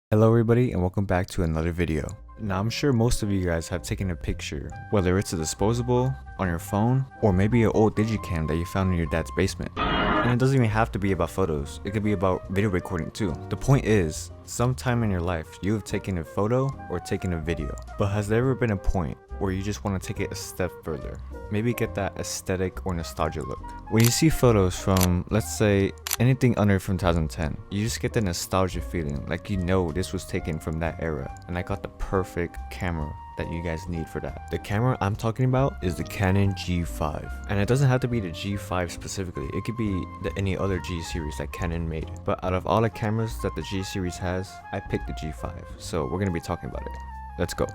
Hello everybody and welcome back to another video. Now I'm sure most of you guys have taken a picture, whether it's a disposable, on your phone, or maybe an old digicam that you found in your dad's basement. And it doesn't even have to be about photos, it could be about video recording too. The point is, sometime in your life you have taken a photo or taken a video, but has there ever been a point where you just want to take it a step further? Maybe get that aesthetic or nostalgia look. When you see photos from, let's say, anything under from 2010, you just get the nostalgia feeling, like you know this was taken from that era, and I got the perfect camera that you guys need for that. The camera I'm talking about is the Canon G5, and it doesn't have to be the G5 specifically, it could be any other G series that Canon made. But out of all the cameras that the G series has, I picked the G5, so we're gonna be talking about it. Let's go.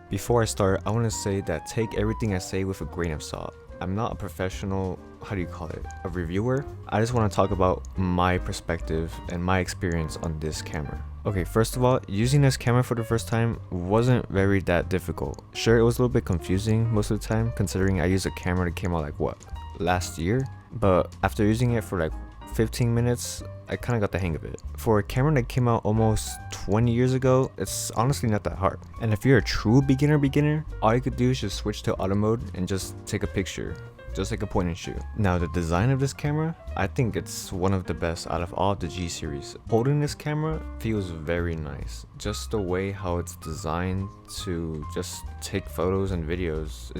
Before I start, I want to say that take everything I say with a grain of salt. I'm not a professional, how do you call it, a reviewer. I just want to talk about my perspective and my experience on this camera. Okay, first of all, using this camera for the first time wasn't very that difficult. Sure, it was a little bit confusing most of the time, considering I used a camera that came out like what, last year? But after using it for like 15 minutes, I kind of got the hang of it. For a camera that came out almost 20 years ago, it's honestly not that hard. And if you're a true beginner, all you could do is just switch to auto mode and just take a picture. Just like a point and shoot. Now the design of this camera, I think it's one of the best out of all the G series. Holding this camera feels very nice. Just the way how it's designed to just take photos and videos,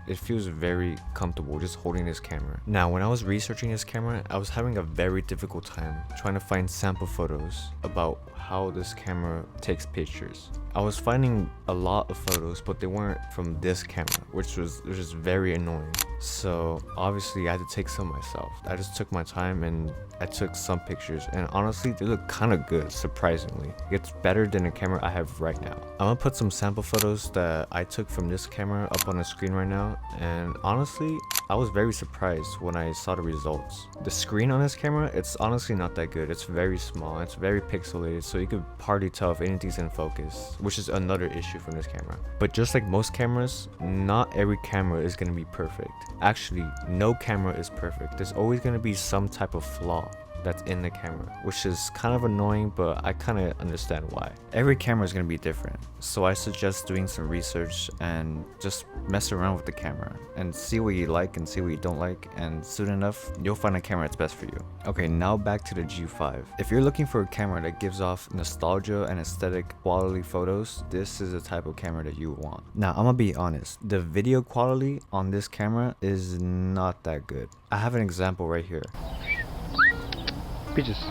it feels very comfortable just holding this camera. Now when I was researching this camera, I was having a very difficult time trying to find sample photos about how this camera takes pictures. I was finding a lot of photos, but they weren't from this camera, which was just very annoying. So obviously I had to take some myself. I just took my time and I took some pictures, and honestly they look kind of good, surprisingly. It's better than the camera I have right now. I'm gonna put some sample photos that I took from this camera up on the screen right now, and honestly I was very surprised when I saw the results. The screen on this camera, it's honestly not that good. It's very small, it's very pixelated, so you could hardly tell if anything's in focus, which is another issue from this camera. But just like most cameras, not every camera is gonna be perfect. Actually, no camera is perfect. There's always gonna be some type of flaw that's in the camera, which is kind of annoying, but I kind of understand why. Every camera is going to be different, so I suggest doing some research and just mess around with the camera and see what you like and see what you don't like, and soon enough you'll find a camera that's best for you. Okay, now back to the G5. If you're looking for a camera that gives off nostalgia and aesthetic quality photos, this is the type of camera that you want. Now I'm gonna be honest, the video quality on this camera is not that good. I have an example right here. Peaches.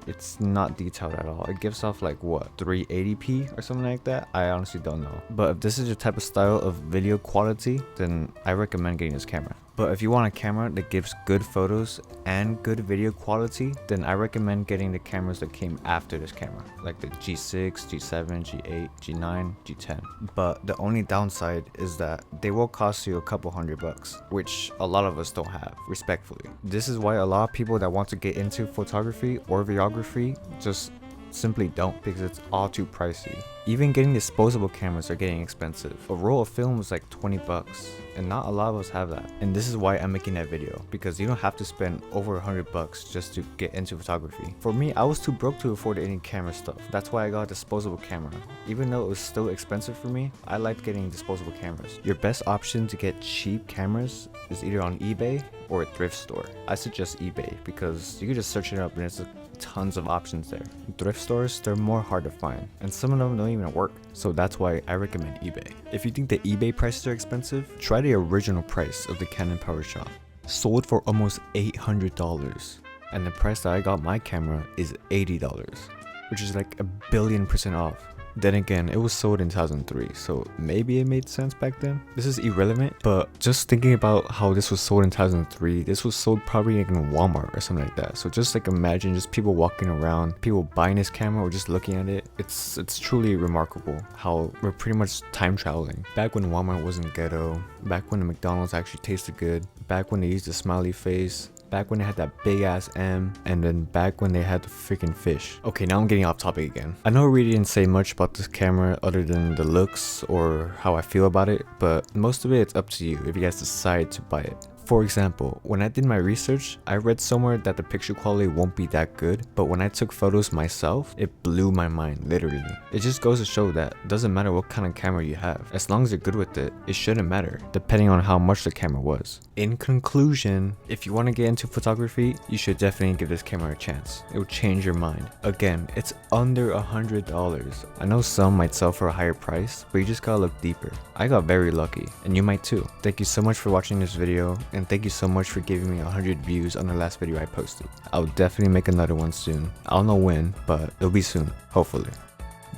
It's not detailed at all. It gives off like what, 380p or something like that? I honestly don't know. But if this is your type of style of video quality, then I recommend getting this camera. But if you want a camera that gives good photos and good video quality, then I recommend getting the cameras that came after this camera, like the G6, G7, G8, G9, G10. But the only downside is that they will cost you a couple $100, which a lot of us don't have, respectfully. This is why a lot of people that want to get into photography or videography just simply don't, because it's all too pricey. Even getting disposable cameras are getting expensive. A roll of film is like $20, and not a lot of us have that. And this is why I'm making that video, because you don't have to spend over $100 just to get into photography. For me, I was too broke to afford any camera stuff. That's why I got a disposable camera. Even though it was still expensive for me, I liked getting disposable cameras. Your best option to get cheap cameras is either on eBay or a thrift store. I suggest eBay because you can just search it up and it's tons of options there. Thrift stores, they're more hard to find, and some of them don't even work, so that's why I recommend eBay. If you think the eBay prices are expensive, try the original price of the Canon PowerShot. Sold for almost $800, and the price that I got my camera is $80, which is like 1,000,000,000% off. Then again, it was sold in 2003, so maybe it made sense back then. This is irrelevant, but just thinking about how this was sold in 2003, this was sold probably like in Walmart or something like that. So just like imagine just people walking around, people buying this camera or just looking at it. It's truly remarkable how we're pretty much time traveling. Back when Walmart wasn't ghetto, back when the McDonald's actually tasted good, back when they used a smiley face, back when they had that big ass M, and then back when they had the freaking fish. Okay, now I'm getting off topic again. I know I really didn't say much about this camera other than the looks or how I feel about it, but most of it's up to you if you guys decide to buy it. For example, when I did my research, I read somewhere that the picture quality won't be that good, but when I took photos myself, it blew my mind, literally. It just goes to show that it doesn't matter what kind of camera you have. As long as you're good with it, it shouldn't matter, depending on how much the camera was. In conclusion, if you want to get into photography, you should definitely give this camera a chance. It will change your mind. Again, it's under $100. I know some might sell for a higher price, but you just gotta look deeper. I got very lucky, and you might too. Thank you so much for watching this video, and thank you so much for giving me 100 views on the last video I posted. I'll definitely make another one soon. I don't know when, but it'll be soon, hopefully.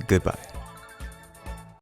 Goodbye.